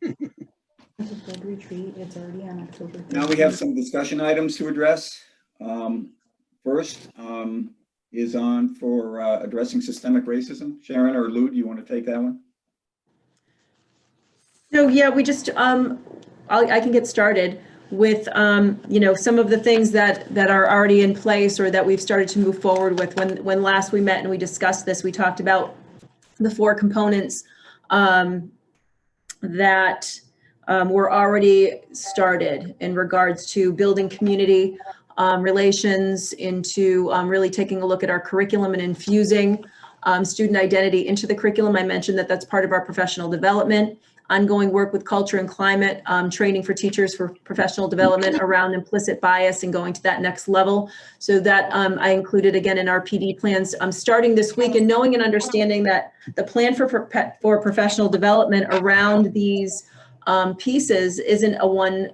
It's a board retreat. It's already on October. Now we have some discussion items to address. First is on for addressing systemic racism. Sharon or Lou, do you want to take that one? So yeah, we just, I can get started with, some of the things that are already in place or that we've started to move forward with. When last we met and we discussed this, we talked about the 4 components that were already started in regards to building community relations, into really taking a look at our curriculum and infusing student identity into the curriculum. I mentioned that that's part of our professional development, ongoing work with culture and climate, training for teachers for professional development around implicit bias and going to that next level. So that I included again in our PD plans starting this week, and knowing and understanding that the plan for professional development around these pieces isn't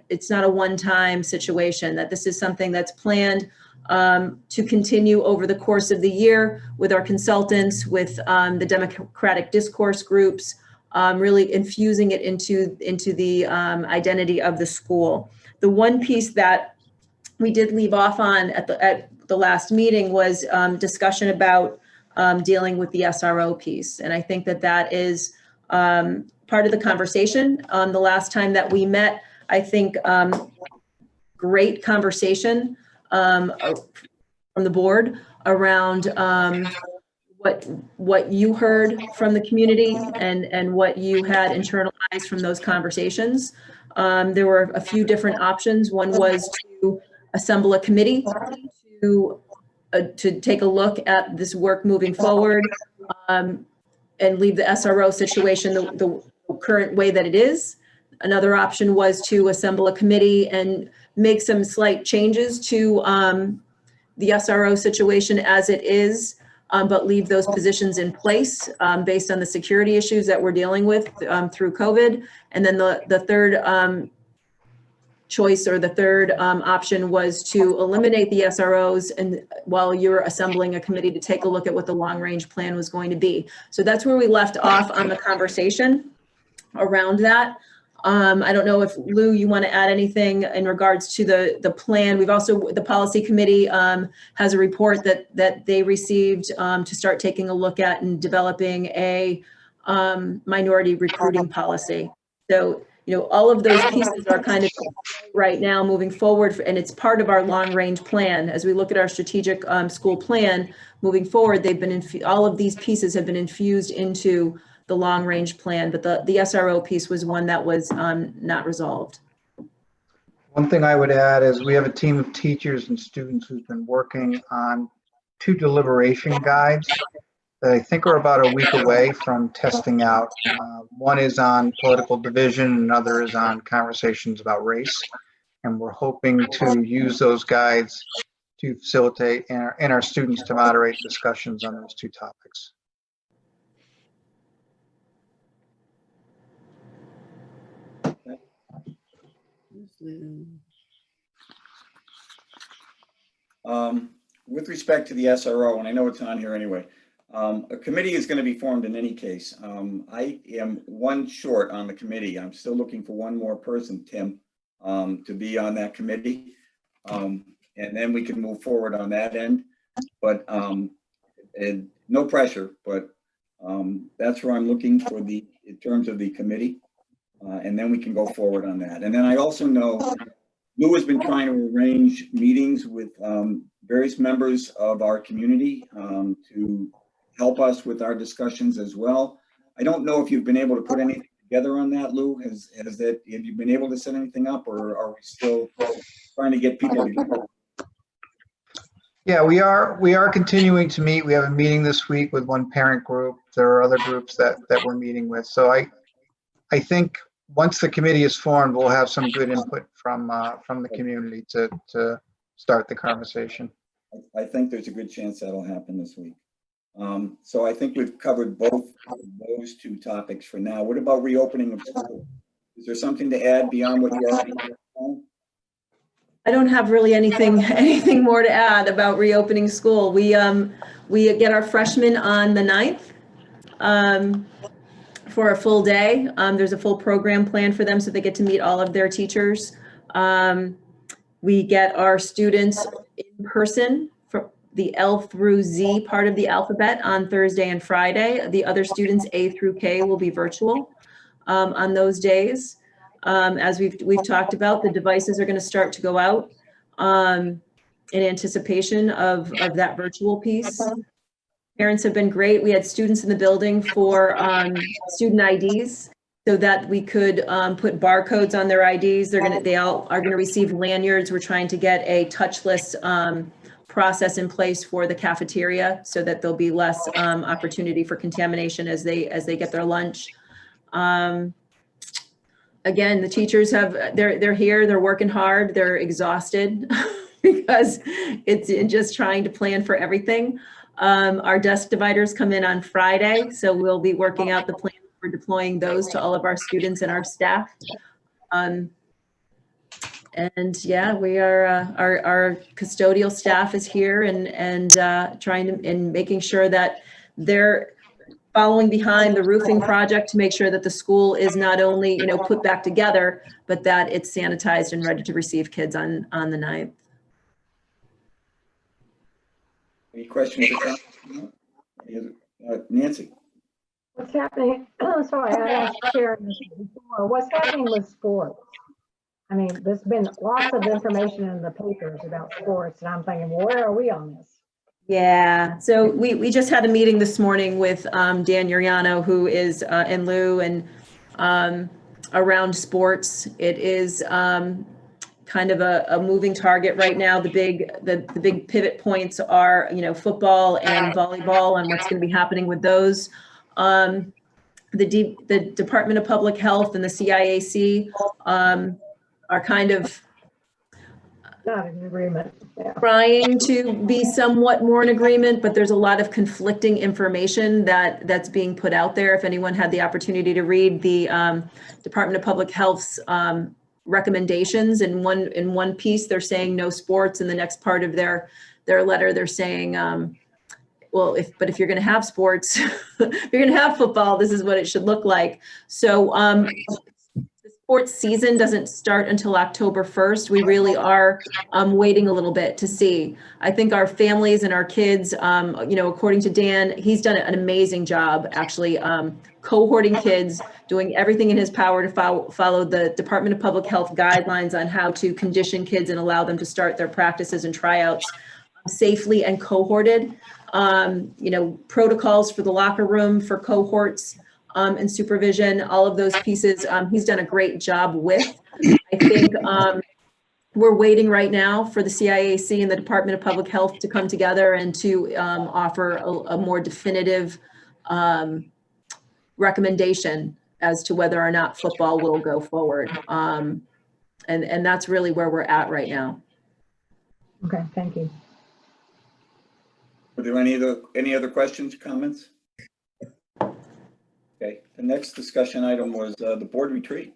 it's not a one-time situation, that this is something that's planned to continue over the course of the year with our consultants, with the democratic discourse groups, really infusing it into the identity of the school. The one piece that we did leave off on at the last meeting was discussion about dealing with the SRO piece. And I think that is part of the conversation. The last time that we met, I think great conversation from the board around what you heard from the community and what you had internalized from those conversations. There were a few different options. One was to assemble a committee to take a look at this work moving forward, and leave the SRO situation the current way that it is. Another option was to assemble a committee and make some slight changes to the SRO situation as it is, but leave those positions in place based on the security issues that we're dealing with through COVID. And then the third choice, or the third option, was to eliminate the SROs, and while you're assembling a committee to take a look at what the long range plan was going to be. So that's where we left off on the conversation around that. I don't know if Lou, you want to add anything in regards to the plan. We've also, the policy committee has a report that they received to start taking a look at and developing a minority recruiting policy. So, you know, all of those pieces are kind of right now moving forward, and it's part of our long range plan. As we look at our strategic school plan moving forward, they've been all of these pieces have been infused into the long range plan, but the SRO piece was one that was not resolved. One thing I would add is we have a team of teachers and students who've been working on 2 deliberation guides that I think are about a week away from testing out. One is on political division, another is on conversations about race. And we're hoping to use those guides to facilitate and our students to moderate discussions on those 2 topics. With respect to the SRO, and I know it's on here anyway, a committee is going to be formed in any case. I am one short on the committee. I'm still looking for one more person, Tim, to be on that committee. And then we can move forward on that end. But and no pressure, but that's where I'm looking for in terms of the committee. And then we can go forward on that. And then I also know Lou has been trying to arrange meetings with various members of our community to help us with our discussions as well. I don't know if you've been able to put anything together on that, Lou. Have you been able to set anything up, or are we still trying to get people together? Yeah, we are continuing to meet. We have a meeting this week with one parent group. There are other groups that we're meeting with. So I think once the committee is formed, we'll have some good input from the community to start the conversation. I think there's a good chance that'll happen this week. So I think we've covered both of those 2 topics for now. What about reopening of school? Is there something to add beyond what you already did? I don't have really anything more to add about reopening school. We get our freshmen on the 9th for a full day. There's a full program plan for them, so they get to meet all of their teachers. We get our students in person for the L through Z part of the alphabet on Thursday and Friday. The other students, A through K, will be virtual on those days. As we've talked about, the devices are going to start to go out in anticipation of that virtual piece. Parents have been great. We had students in the building for student IDs so that we could put barcodes on their IDs. They all are gonna receive lanyards. We're trying to get a touchless process in place for the cafeteria so that there'll be less opportunity for contamination as they get their lunch. Again, the teachers they're here, they're working hard, they're exhausted because it's just trying to plan for everything. Our desk dividers come in on Friday, so we'll be working out the plan for deploying those to all of our students and our staff. And yeah, we are, our custodial staff is here and trying to, and making sure that they're following behind the roofing project to make sure that the school is not only, put back together, but that it's sanitized and ready to receive kids on the 9th. Any questions? Nancy? What's happening? Sorry, I asked Karen this before. What's happening with sports? I mean, there's been lots of information in the papers about sports, and I'm thinking, well, where are we on this? Yeah, so we just had a meeting this morning with Dan Uriano, who is in Lou and around sports. It is kind of a moving target right now. The big pivot points are, you know, football and volleyball and what's going to be happening with those. The Department of Public Health and the CIAC are kind of Not in agreement. Yeah. trying to be somewhat more in agreement, but there's a lot of conflicting information that's being put out there. If anyone had the opportunity to read the Department of Public Health's recommendations, in one piece, they're saying no sports. In the next part of their letter, they're saying, well, if you're going to have sports, if you're going to have football, this is what it should look like. So the sports season doesn't start until October 1st. We really are waiting a little bit to see. I think our families and our kids, you know, according to Dan, he's done an amazing job actually cohorting kids, doing everything in his power to follow the Department of Public Health guidelines on how to condition kids and allow them to start their practices and tryouts safely and cohorted. You know, protocols for the locker room, for cohorts and supervision, all of those pieces, he's done a great job with. I think we're waiting right now for the CIAC and the Department of Public Health to come together and to offer a more definitive recommendation as to whether or not football will go forward. And that's really where we're at right now. Okay, thank you. Were there any other questions, comments? Okay, the next discussion item was the board retreat.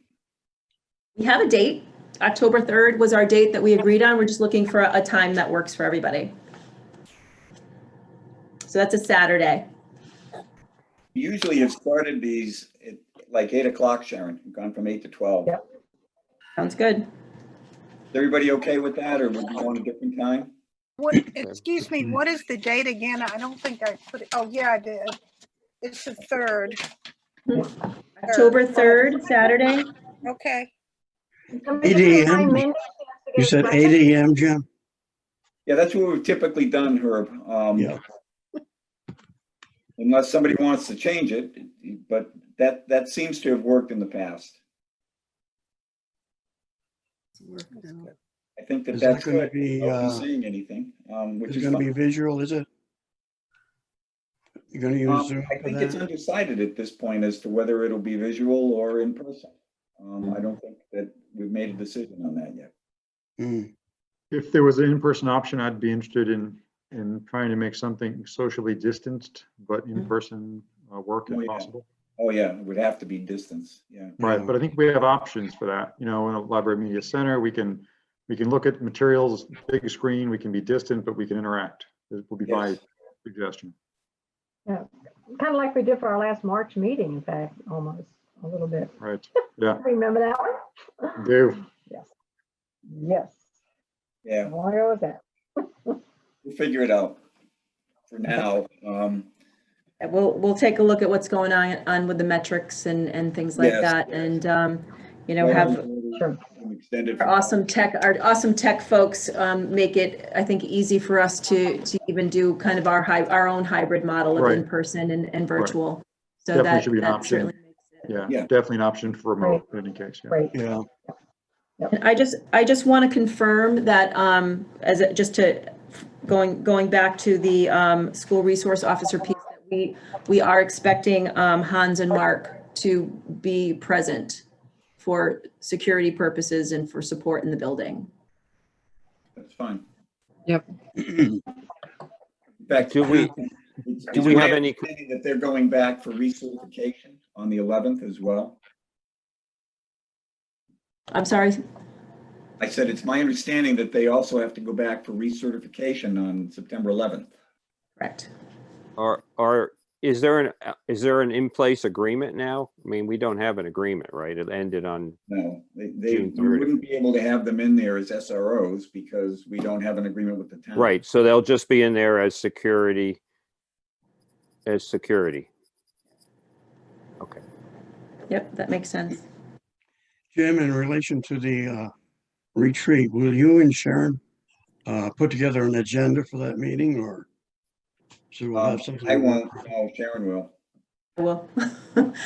We have a date. October 3rd was our date that we agreed on. We're just looking for a time that works for everybody. So that's a Saturday. We usually have started these at like 8 o'clock, Sharon. We've gone from 8 to 12. Yep. Sounds good. Is everybody okay with that, or would you want a different time? What, excuse me, what is the date again? I don't think I put it, oh yeah, I did. It's the 3rd. October 3rd, Saturday. Okay. 8 a.m. You said 8 a.m., Jim? Yeah, that's what we've typically done, Herb. Yeah. Unless somebody wants to change it, but that seems to have worked in the past. I think Is that's that going to good. be, Nobody's saying anything, which is is it going to be fine. visual, is it? You're going to use Zoom I for think it's that? undecided at this point as to whether it'll be visual or in person. I don't think that we've made a decision on that yet. Mm. If there was an in-person option, I'd be interested in trying to make something socially distanced, but in-person work Oh, if yeah. possible. Oh, yeah, it would have to be distance, yeah. Right, but I think we have options for that. You know, in a library media center, we can look at materials, big screen, we can be distant, but we can interact. It will be my Yes. suggestion. Yeah, kind of like we did for our last March meeting, in fact, almost a little bit. Right, yeah, Remember that one? do. Yes. Yes. Yeah, Why was that? we'll figure it out for now. We'll take a look at what's going on with the metrics and things like Yes. that. And, you know, have Sure. Extended. our awesome tech folks make it, I think, easy for us to even do kind of our own hybrid model of Right. in-person and virtual. So Definitely that should be an that option. certainly makes it. Yeah, Yeah. definitely an option for remote in any case. Yeah. Great. Yeah. And I just want to confirm that going back to the school resource officer piece, that we are expecting Hans and Mark to be present for security purposes and for support in the building. That's fine. Yep. In fact, Do we my have any- understanding that they're going back for recertification on the 11th as well? I'm sorry. I said, it's my understanding that they also have to go back for recertification on September 11th. Correct. Is there an in-place agreement now? I mean, we don't have an agreement, right? It ended on, No, they June we 30th. wouldn't be able to have them in there as SROs because we don't have an agreement with the town. right, so they'll just be in there as security. Okay. Yep, that makes sense. Jim, in relation to the retreat, will you and Sharon put together an agenda for that meeting, or So we'll have something. I to work won't, with. no, Sharon will. Well, and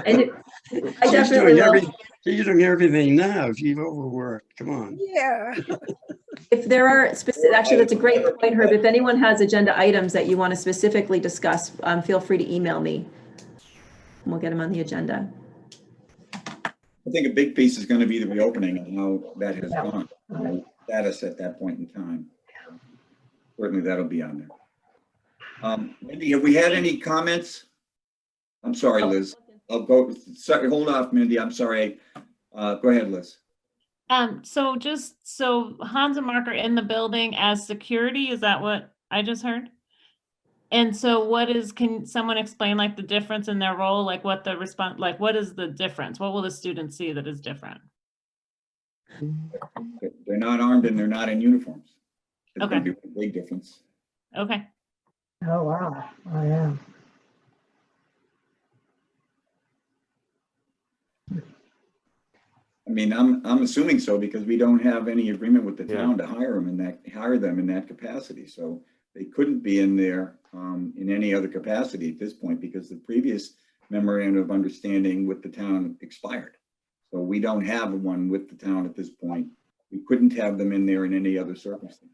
I She's definitely doing will. she's doing everything now. She's overworked. Come on. Yeah. If there are specific, actually, that's a great point, Herb. If anyone has agenda items that you want to specifically discuss, feel free to email me. We'll get them on the agenda. I think a big piece is going to be the reopening and how that has gone, status at that point in time. Certainly that'll be on there. Mindy, have we had any comments? I'm sorry, Liz. I'll go, sorry, hold off, Mindy. I'm sorry. Go ahead, Liz. So Hans and Mark are in the building as security, is that what I just heard? And so can someone explain like the difference in their role, like what the response, like what is the difference? What will the students see that is different? They're not armed and they're not in uniforms. It's Okay. going to be a big difference. Okay. Oh, wow. Oh, yeah. I mean, I'm assuming so because we don't have any agreement with the Yeah. town to hire them in that capacity. So they couldn't be in there in any other capacity at this point because the previous memorandum of understanding with the town expired. So we don't have one with the town at this point. We couldn't have them in there in any other circumstance.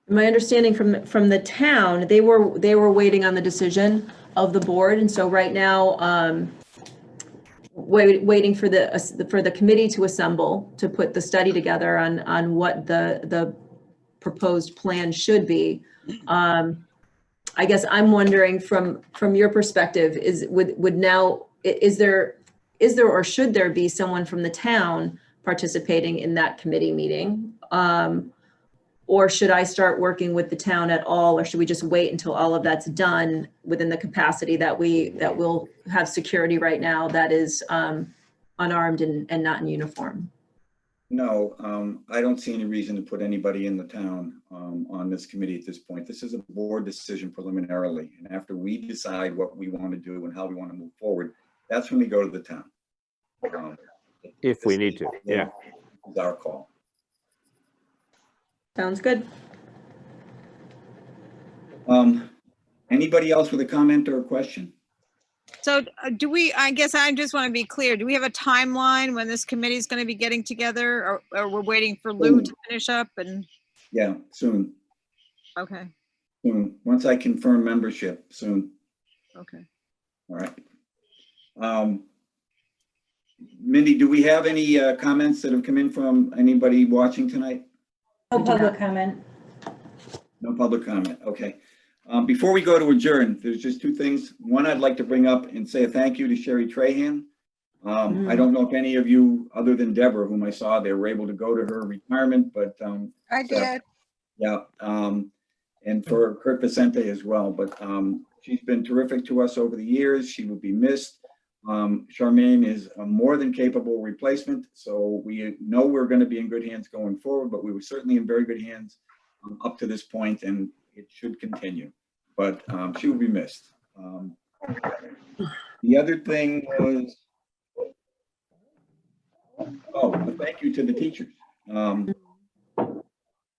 My understanding from the town, they were waiting on the decision of the board, and so right now, waiting for the committee to assemble to put the study together on what the proposed plan should be. I guess I'm wondering from your perspective, is there or should there be someone from the town participating in that committee meeting? Or should I start working with the town at all, or should we just wait until all of that's done within the capacity that we'll have security right now that is unarmed and not in uniform? No, I don't see any reason to put anybody in the town on this committee at this point. This is a board decision preliminarily. And after we decide what we want to do and how we want to move forward, that's when we go to the town. If we need to, yeah. It's our call. Sounds good. Anybody else with a comment or a question? So I guess I just want to be clear, do we have a timeline when this committee is going to be getting together or we're waiting for Lou to finish up and? Yeah, soon, Okay, soon. Once I confirm membership, soon. okay. All right. Mindy, do we have any comments that have come in from anybody watching tonight? No public comment. No public comment, okay. Before we go to adjourn, there's just two things. One, I'd like to bring up and say a thank you to Sherry Trahan. I don't know if any of you, other than Deborah, whom I saw there, were able to go to her retirement, but I did. yeah, and for Kurt Vicente as well, but she's been terrific to us over the years. She will be missed. Charmaine is a more than capable replacement, so we know we're going to be in good hands going forward, but we were certainly in very good hands up to this point, and it should continue, but she will be missed. The other thing was, a thank you to the teachers.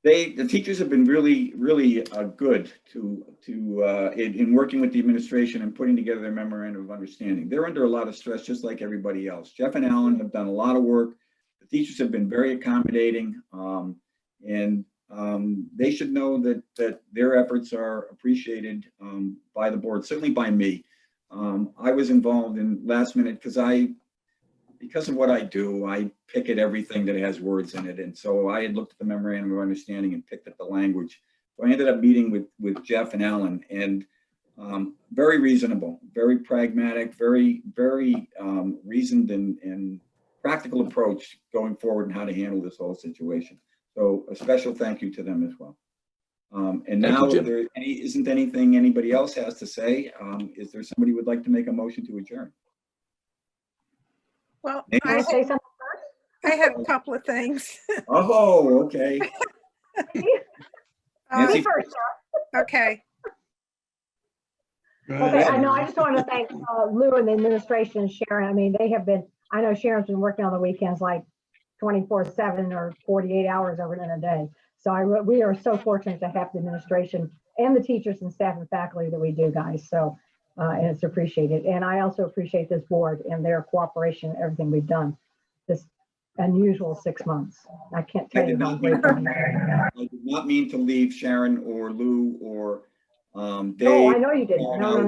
The teachers have been really good in working with the administration and putting together their memorandum of understanding. They're under a lot of stress, just like everybody else. Jeff and Alan have done a lot of work. The teachers have been very accommodating, and they should know that their efforts are appreciated by the board, certainly by me. I was involved in last minute because of what I do, I pick at everything that has words in it. And so I had looked at the memorandum of understanding and picked at the language. So I ended up meeting with Jeff and Alan, and very reasonable, very pragmatic, very reasoned and practical approach going forward and how to handle this whole situation. So a special thank you to them as well. And now, if there isn't anything anybody else has to say, is there somebody who would like to make a motion to adjourn? Well, Can I say something first? I have a couple of things. Oh, okay. Me first, Sarah. Okay. Okay, I know, I just want to thank Lou and the administration and Sharon. I mean, I know Sharon's been working on the weekends like 24/7 or 48 hours over in a day. So we are so fortunate to have the administration and the teachers and staff and faculty that we do, guys. So, and it's appreciated. And I also appreciate this board and their cooperation, everything we've done. This unusual 6 months. I can't tell you how grateful I am. I did not mean to leave Sharon or Lou or Dave. No, I know you didn't. No, no, no.